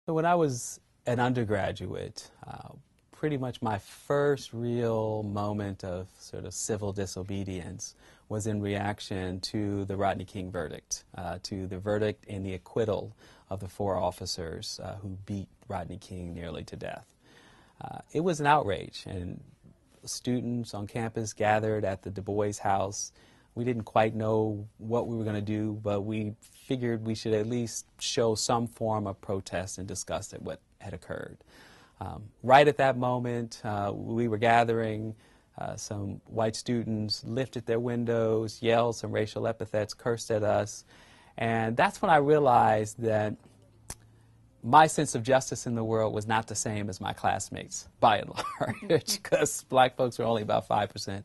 So when I was an undergraduate, pretty much my first real moment of sort of civil disobedience was in reaction to the Rodney King verdict, to the verdict in the acquittal of the 4 officers who beat Rodney King nearly to death. It was an outrage, and students on campus gathered at the Du Bois house. We didn't quite know what we were going to do, but we figured we should at least show some form of protest and disgust at what had occurred. Right at that moment, we were gathering. Some white students lifted their windows, yelled some racial epithets, cursed at us. And that's when I realized that my sense of justice in the world was not the same as my classmates, by and large, because black folks were only about 5%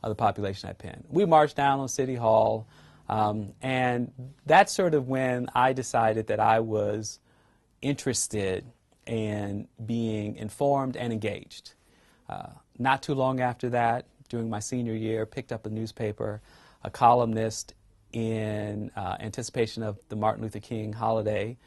of the population at Penn. We marched down on City Hall, and that's sort of when I decided that I was interested in being informed and engaged. Not too long after that, during my senior year, picked up a newspaper. A columnist in anticipation of the Martin Luther King holiday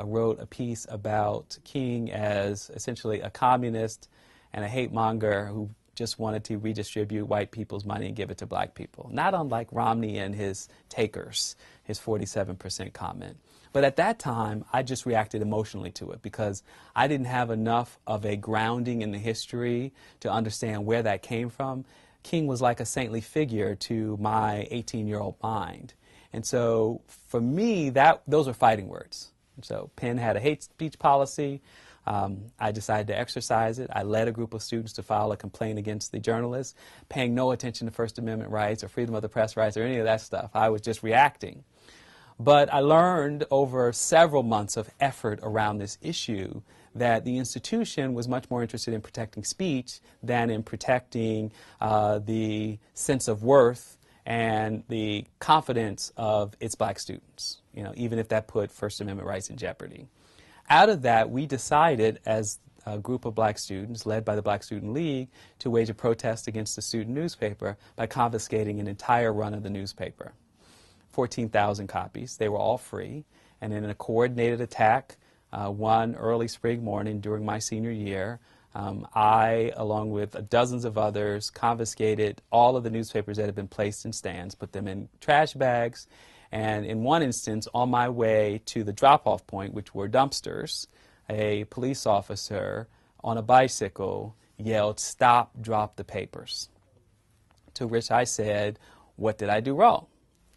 wrote a piece about King as essentially a communist and a hate monger who just wanted to redistribute white people's money and give it to black people. Not unlike Romney and his takers, his 47% comment. But at that time, I just reacted emotionally to it because I didn't have enough of a grounding in the history to understand where that came from. King was like a saintly figure to my 18-year-old mind. And so for me, those were fighting words. So Penn had a hate speech policy. I decided to exercise it. I led a group of students to file a complaint against the journalists, paying no attention to First Amendment rights or freedom of the press rights or any of that stuff. I was just reacting. But I learned over several months of effort around this issue that the institution was much more interested in protecting speech than in protecting the sense of worth and the confidence of its black students, even if that put First Amendment rights in jeopardy. Out of that, we decided as a group of black students, led by the Black Student League, to wage a protest against the student newspaper by confiscating an entire run of the newspaper. 14,000 copies. They were all free. And in a coordinated attack, one early spring morning during my senior year, I, along with dozens of others, confiscated all of the newspapers that had been placed in stands, put them in trash bags, and in one instance, on my way to the drop-off point, which were dumpsters, a police officer on a bicycle yelled, "Stop, drop the papers." To which I said, "What did I do wrong?"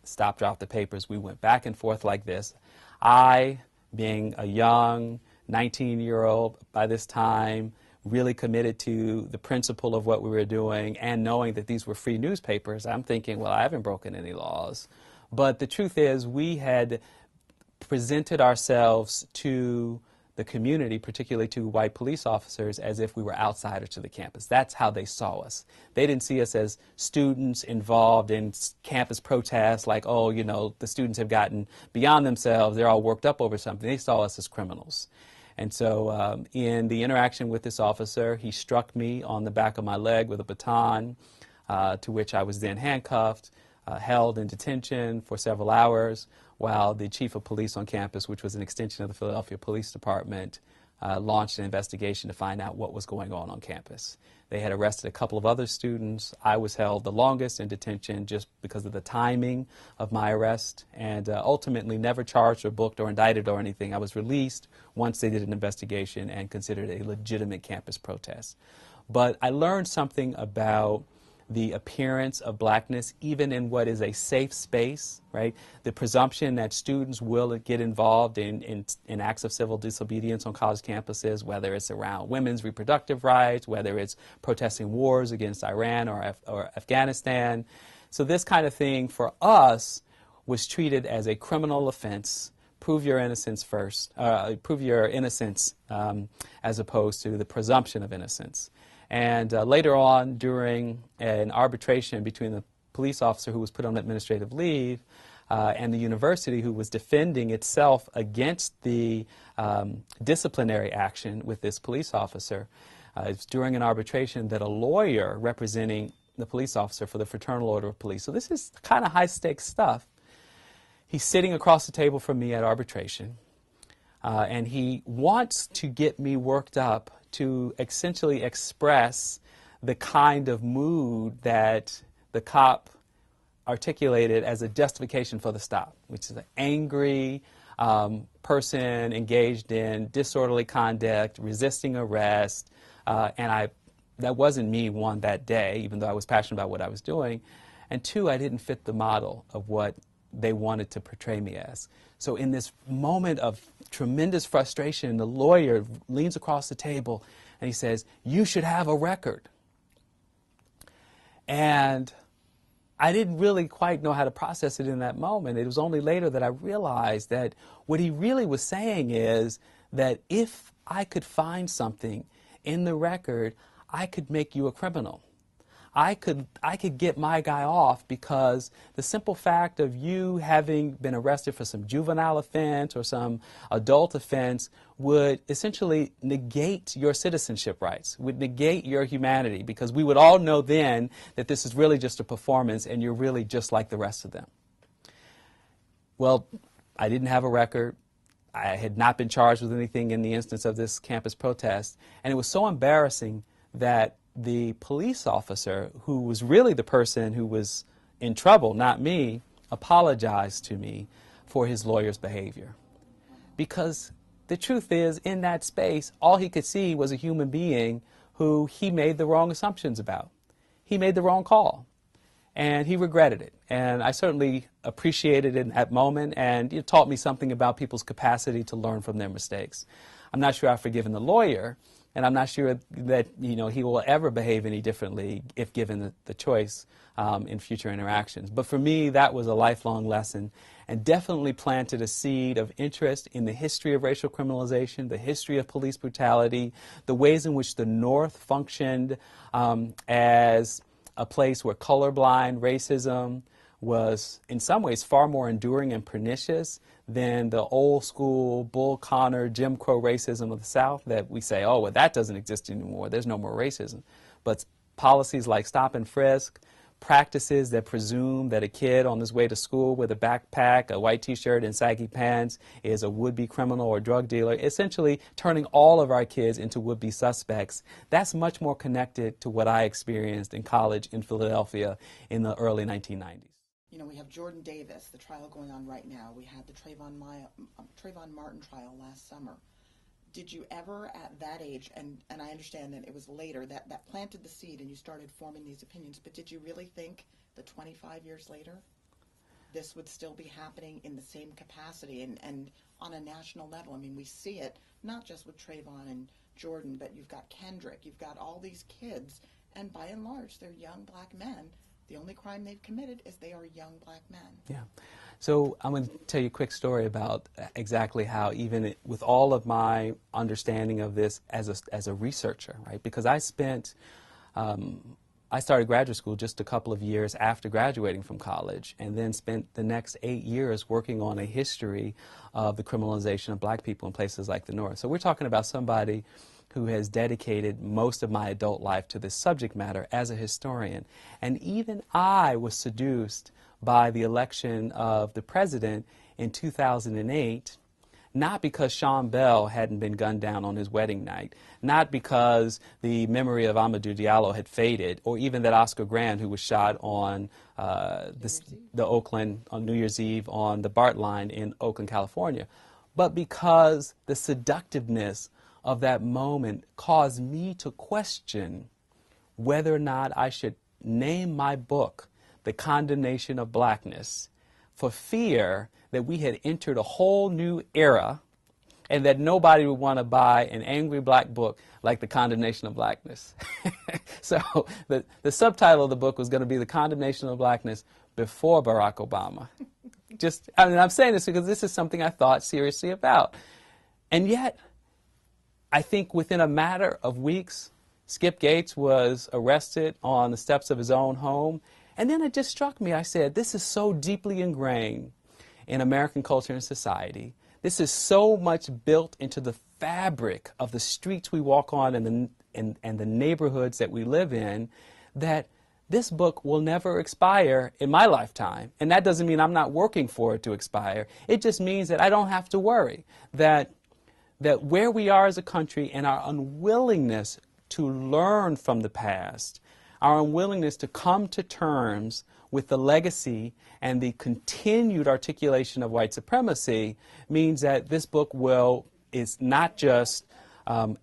Stop, drop the papers. We went back and forth like this. I, being a young 19-year-old by this time, really committed to the principle of what we were doing and knowing that these were free newspapers, I'm thinking, well, I haven't broken any laws. But the truth is, we had presented ourselves to the community, particularly to white police officers, as if we were outsiders to the campus. That's how they saw us. They didn't see us as students involved in campus protests, like, oh, the students have gotten beyond themselves, they're all worked up over something. They saw us as criminals. And so in the interaction with this officer, he struck me on the back of my leg with a baton, to which I was then handcuffed, held in detention for several hours, while the chief of police on campus, which was an extension of the Philadelphia Police Department, launched an investigation to find out what was going on campus. They had arrested a couple of other students. I was held the longest in detention just because of the timing of my arrest, and ultimately never charged or booked or indicted or anything. I was released once they did an investigation and considered a legitimate campus protest. But I learned something about the appearance of blackness, even in what is a safe space, right? The presumption that students will get involved in acts of civil disobedience on college campuses, whether it's around women's reproductive rights, whether it's protesting wars against Iran or Afghanistan. So this kind of thing for us was treated as a criminal offense. Prove your innocence first, prove your innocence as opposed to the presumption of innocence. And later on, during an arbitration between the police officer who was put on administrative leave and the university who was defending itself against the disciplinary action with this police officer, it's during an arbitration that a lawyer representing the police officer for the Fraternal Order of Police, so this is kind of high-stakes stuff, he's sitting across the table from me at arbitration. and he wants to get me worked up to essentially express the kind of mood that the cop articulated as a justification for the stop, which is an angry person engaged in disorderly conduct, resisting arrest, and that wasn't me, one, that day, even though I was passionate about what I was doing, and two, I didn't fit the model of what they wanted to portray me as. So in this moment of tremendous frustration, the lawyer leans across the table and he says, "You should have a record." And I didn't really quite know how to process it in that moment. It was only later that I realized that what he really was saying is that if I could find something in the record, I could make you a criminal. I could get my guy off because the simple fact of you having been arrested for some juvenile offense or some adult offense would essentially negate your citizenship rights, would negate your humanity, because we would all know then that this is really just a performance and you're really just like the rest of them. Well, I didn't have a record. I had not been charged with anything in the instance of this campus protest, and it was so embarrassing that the police officer, who was really the person who was in trouble, not me, apologized to me for his lawyer's behavior. Because the truth is, in that space, all he could see was a human being who he made the wrong assumptions about. He made the wrong call, and he regretted it. And I certainly appreciated it in that moment, and it taught me something about people's capacity to learn from their mistakes. I'm not sure I've forgiven the lawyer, and I'm not sure that he will ever behave any differently if given the choice in future interactions. But for me, that was a lifelong lesson and definitely planted a seed of interest in the history of racial criminalization, the history of police brutality, the ways in which the North functioned as a place where colorblind racism was in some ways far more enduring and pernicious than the old school Bull Connor, Jim Crow racism of the South that we say, oh, well, that doesn't exist anymore. There's no more racism. But policies like stop and frisk, practices that presume that a kid on his way to school with a backpack, a white T-shirt, and saggy pants is a would-be criminal or drug dealer, essentially turning all of our kids into would-be suspects. That's much more connected to what I experienced in college in Philadelphia in the early 1990s. You know, we have Jordan Davis, the trial going on right now. We had the Trayvon Martin trial last summer. Did you ever at that age, and I understand that it was later, that planted the seed and you started forming these opinions, but did you really think that 25 years later this would still be happening in the same capacity and on a national level? I mean, we see it not just with Trayvon and Jordan, but you've got Kendrick, you've got all these kids, and by and large, they're young black men. The only crime they've committed is they are young black men. Yeah. So I'm going to tell you a quick story about exactly how, even with all of my understanding of this as a researcher, right? Because I started graduate school just a couple of years after graduating from college, and then spent the next 8 years working on a history of the criminalization of black people in places like the North. So we're talking about somebody who has dedicated most of my adult life to this subject matter as a historian. And even I was seduced by the election of the president in 2008, not because Sean Bell hadn't been gunned down on his wedding night, not because the memory of Amadou Diallo had faded, or even that Oscar Grant, who was shot on Oakland, on New Year's Eve on the BART line in Oakland, California, but because the seductiveness of that moment caused me to question whether or not I should name my book The Condemnation of Blackness, for fear that we had entered a whole new era and that nobody would want to buy an angry black book like The Condemnation of Blackness. So the subtitle of the book was going to be The Condemnation of Blackness Before Barack Obama. I'm saying this because this is something I thought seriously about. And yet, I think within a matter of weeks, Skip Gates was arrested on the steps of his own home. And then it just struck me. I said, this is so deeply ingrained in American culture and society. This is so much built into the fabric of the streets we walk on and the neighborhoods that we live in, that this book will never expire in my lifetime. And that doesn't mean I'm not working for it to expire. It just means that I don't have to worry that that where we are as a country and our unwillingness to learn from the past, our unwillingness to come to terms with the legacy and the continued articulation of white supremacy means that this book is not just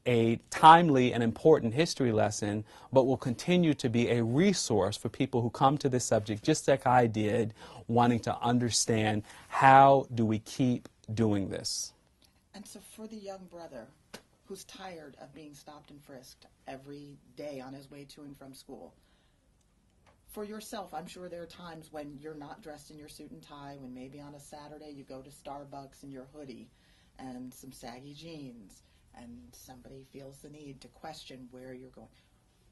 a timely and important history lesson, but will continue to be a resource for people who come to this subject, just like I did, wanting to understand how do we keep doing this. And so for the young brother who's tired of being stopped and frisked every day on his way to and from school, for yourself, I'm sure there are times when you're not dressed in your suit and tie, when maybe on a Saturday you go to Starbucks in your hoodie and some saggy jeans, and somebody feels the need to question where you're going.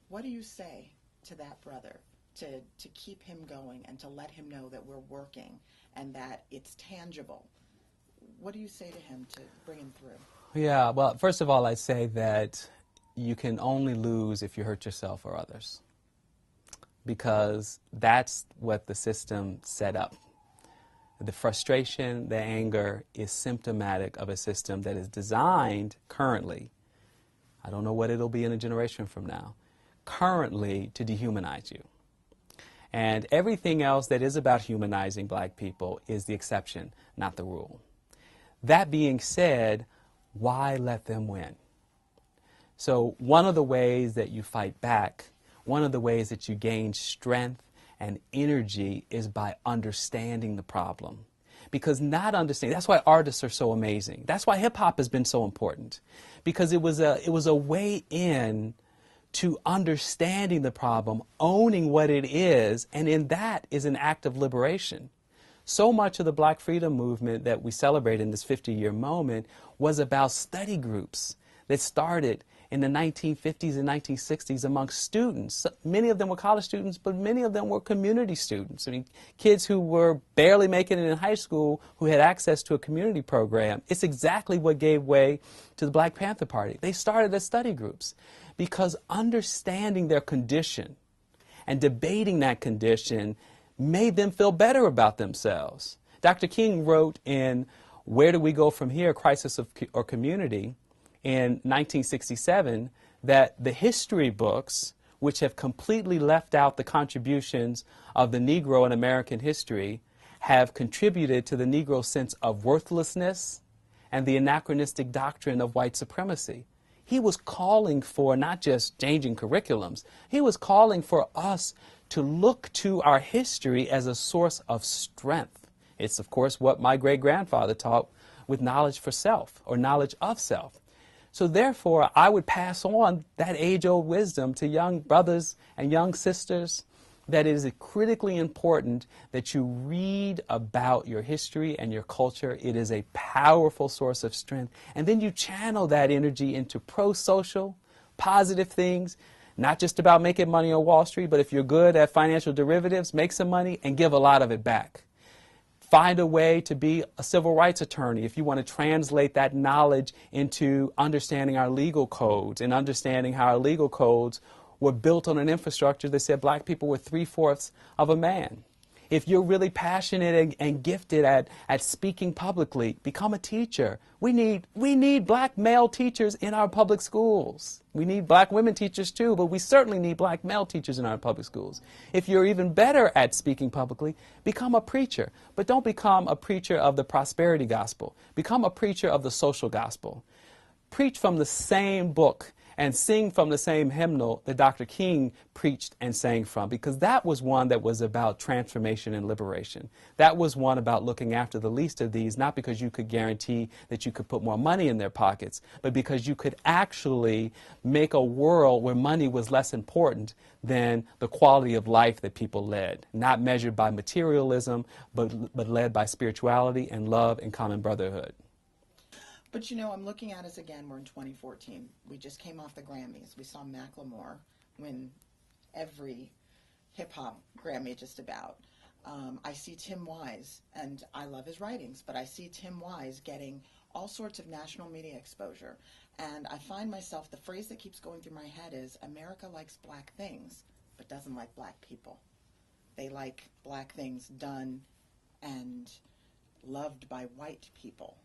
What do you say to that brother to keep him going and to let him know that we're working and that it's tangible? What do you say to him to bring him through? Yeah, well, first of all, I say that you can only lose if you hurt yourself or others, because that's what the system set up. The frustration, the anger is symptomatic of a system that is designed currently, I don't know what it'll be in a generation from now, currently to dehumanize you. And everything else that is about humanizing black people is the exception, not the rule. That being said, why let them win? So one of the ways that you fight back, one of the ways that you gain strength and energy is by understanding the problem. Because not understanding, that's why artists are so amazing. That's why hip hop has been so important. Because it was a way in to understanding the problem, owning what it is, and in that is an act of liberation. So much of the Black freedom movement that we celebrate in this 50-year moment was about study groups that started in the 1950s and 1960s amongst students. Many of them were college students, but many of them were community students. I mean, kids who were barely making it in high school who had access to a community program. It's exactly what gave way to the Black Panther Party. They started as study groups because understanding their condition and debating that condition made them feel better about themselves. Dr. King wrote in Where Do We Go From Here? Crisis or Community in 1967 that the history books, which have completely left out the contributions of the Negro in American history, have contributed to the Negro's sense of worthlessness and the anachronistic doctrine of white supremacy. He was calling for not just changing curriculums, he was calling for us to look to our history as a source of strength. It's, of course, what my great-grandfather taught with knowledge for self, or knowledge of self. So therefore, I would pass on that age-old wisdom to young brothers and young sisters, that it is critically important that you read about your history and your culture. It is a powerful source of strength. And then you channel that energy into pro-social, positive things, not just about making money on Wall Street, but if you're good at financial derivatives, make some money and give a lot of it back. Find a way to be a civil rights attorney if you want to translate that knowledge into understanding our legal codes and understanding how our legal codes were built on an infrastructure that said black people were 3/4 of a man. If you're really passionate and gifted at speaking publicly, become a teacher. We need black male teachers in our public schools. We need black women teachers too, but we certainly need black male teachers in our public schools. If you're even better at speaking publicly, become a preacher. But don't become a preacher of the prosperity gospel. Become a preacher of the social gospel. Preach from the same book and sing from the same hymnal that Dr. King preached and sang from, because that was one that was about transformation and liberation. That was one about looking after the least of these, not because you could guarantee that you could put more money in their pockets, but because you could actually make a world where money was less important than the quality of life that people led, not measured by materialism, but led by spirituality and love and common brotherhood. But you know, I'm looking at us again, we're in 2014. We just came off the Grammys. We saw Macklemore win every hip-hop Grammy just about. I see Tim Wise, and I love his writings, but I see Tim Wise getting all sorts of national media exposure. And I find myself, the phrase that keeps going through my head is, America likes black things, but doesn't like black people. They like black things done and loved by white people.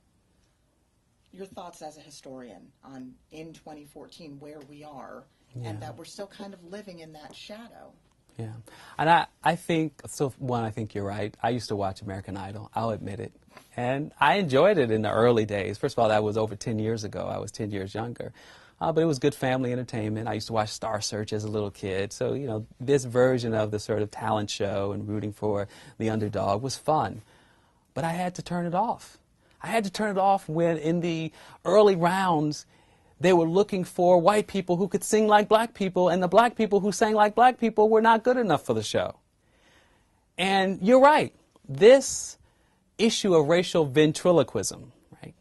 your thoughts as a historian on, in 2014, where we are, Yeah. and that we're still kind of living in that shadow. Yeah. And I think, so one, I think you're right. I used to watch American Idol. I'll admit it. And I enjoyed it in the early days. First of all, that was over 10 years ago. I was 10 years younger. But it was good family entertainment. I used to watch Star Search as a little kid. So, you know, this version of the sort of talent show and rooting for the underdog was fun. But I had to turn it off. I had to turn it off when in the early rounds, they were looking for white people who could sing like black people, and the black people who sang like black people were not good enough for the show. And you're right. This issue of racial ventriloquism, right?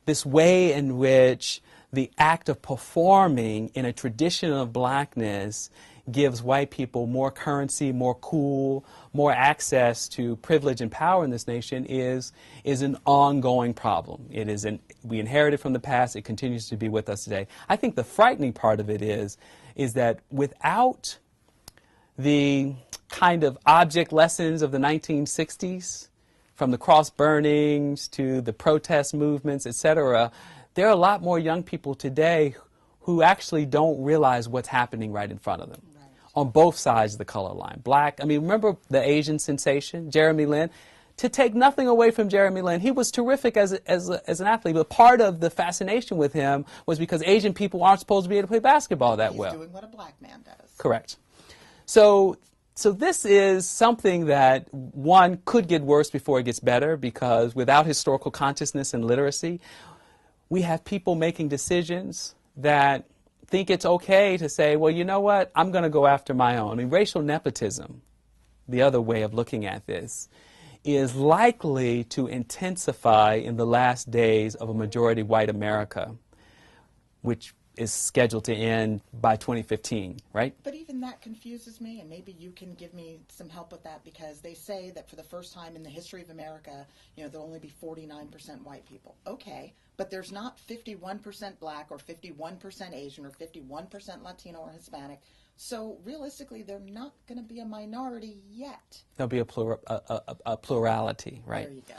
This way in which the act of performing in a tradition of blackness gives white people more currency, more cool, more access to privilege and power in this nation is an ongoing problem. We inherited from the past. It continues to be with us today. I think the frightening part of it is that without the kind of object lessons of the 1960s, from the cross burnings to the protest movements, etc., there are a lot more young people today who actually don't realize what's happening right in front of them. Right. On both sides of the color line. Black, I mean, remember the Asian sensation, Jeremy Lin? To take nothing away from Jeremy Lin, he was terrific as an athlete, but part of the fascination with him was because Asian people aren't supposed to be able to play basketball that well. He's doing what a black man does. Correct. So this is something that, one, could get worse before it gets better, because without historical consciousness and literacy, we have people making decisions that think it's okay to say, well, you know what, I'm going to go after my own. I mean, racial nepotism, the other way of looking at this, is likely to intensify in the last days of a majority white America, which is scheduled to end by 2015, right? But even that confuses me, and maybe you can give me some help with that, because they say that for the first time in the history of America, you know, there'll only be 49% white people. Okay, but there's not 51% black or 51% Asian or 51% Latino or Hispanic. So realistically, they're not going to be a minority yet. There'll be a plurality, right? There you go.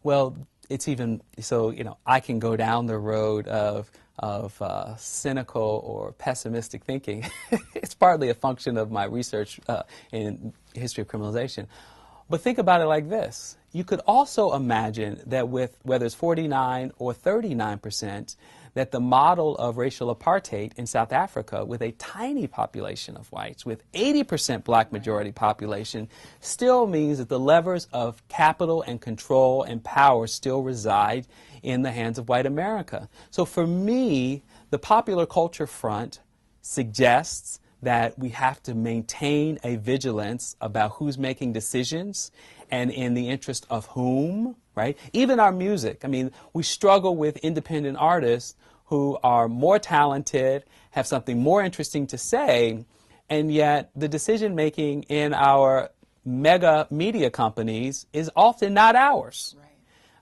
Well, it's even, so, you know, I can go down the road of cynical or pessimistic thinking. It's partly a function of my research in history of criminalization. But think about it like this. You could also imagine that with whether it's 49 or 39%, that the model of racial apartheid in South Africa, with a tiny population of whites, with 80% black majority population, still means that the levers of capital and control and power still reside in the hands of white America. So for me, the Popular Culture Front suggests that we have to maintain a vigilance about who's making decisions and in the interest of whom, right? Even our music. I mean, we struggle with independent artists who are more talented, have something more interesting to say, and yet the decision making in our mega media companies is often not ours.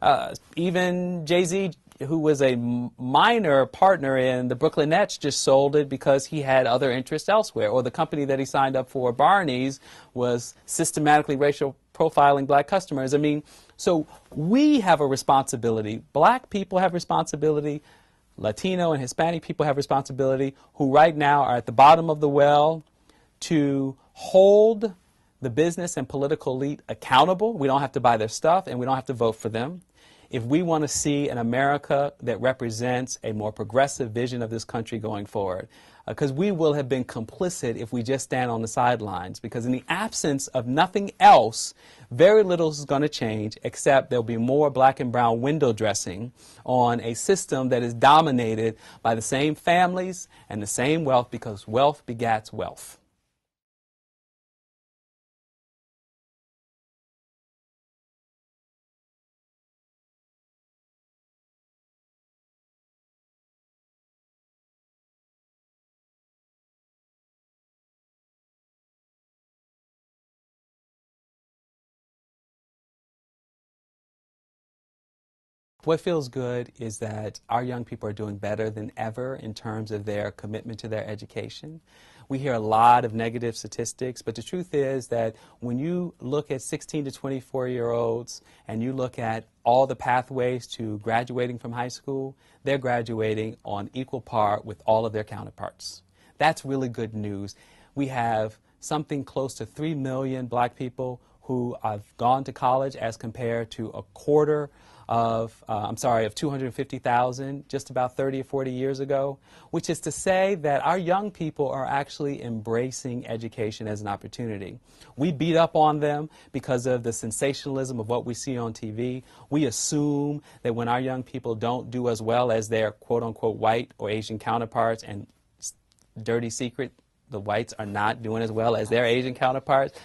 Right. Even Jay-Z, who was a minor partner in the Brooklyn Nets, just sold it because he had other interests elsewhere. Or the company that he signed up for, Barney's, was systematically racial profiling black customers. I mean, so we have a responsibility. Black people have responsibility. Latino and Hispanic people have responsibility, who right now are at the bottom of the well, to hold the business and political elite accountable. We don't have to buy their stuff, and we don't have to vote for them. If we want to see an America that represents a more progressive vision of this country going forward, because we will have been complicit if we just stand on the sidelines, because in the absence of nothing else, very little is going to change, except there'll be more black and brown window dressing on a system that is dominated by the same families and the same wealth, because wealth begats wealth. What feels good is that our young people are doing better than ever in terms of their commitment to their education. We hear a lot of negative statistics, but the truth is that when you look at 16 to 24-year-olds and you look at all the pathways to graduating from high school, they're graduating on equal par with all of their counterparts. That's really good news. We have something close to 3 million black people who have gone to college as compared to a quarter of 250,000 just about 30 or 40 years ago, which is to say that our young people are actually embracing education as an opportunity. We beat up on them because of the sensationalism of what we see on TV. We assume that when our young people don't do as well as their quote-unquote white or Asian counterparts, and dirty secret, the whites are not doing as well as their Asian counterparts,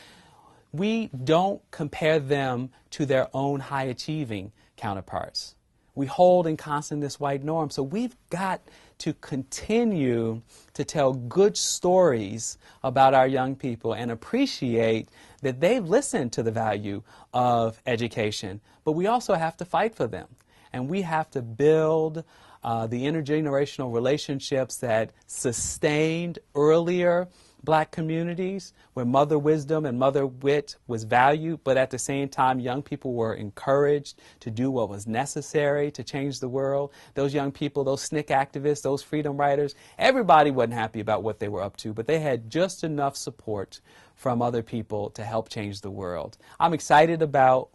we don't compare them to their own high-achieving counterparts. We hold in constant this white norm. So we've got to continue to tell good stories about our young people and appreciate that they've listened to the value of education. But we also have to fight for them. And we have to build the intergenerational relationships that sustained earlier black communities, where mother wisdom and mother wit was valued, but at the same time young people were encouraged to do what was necessary to change the world. Those young people, those SNCC activists, those freedom writers, everybody wasn't happy about what they were up to, but they had just enough support from other people to help change the world. I'm excited about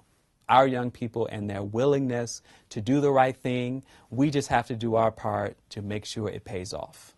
our young people and their willingness to do the right thing. We just have to do our part to make sure it pays off.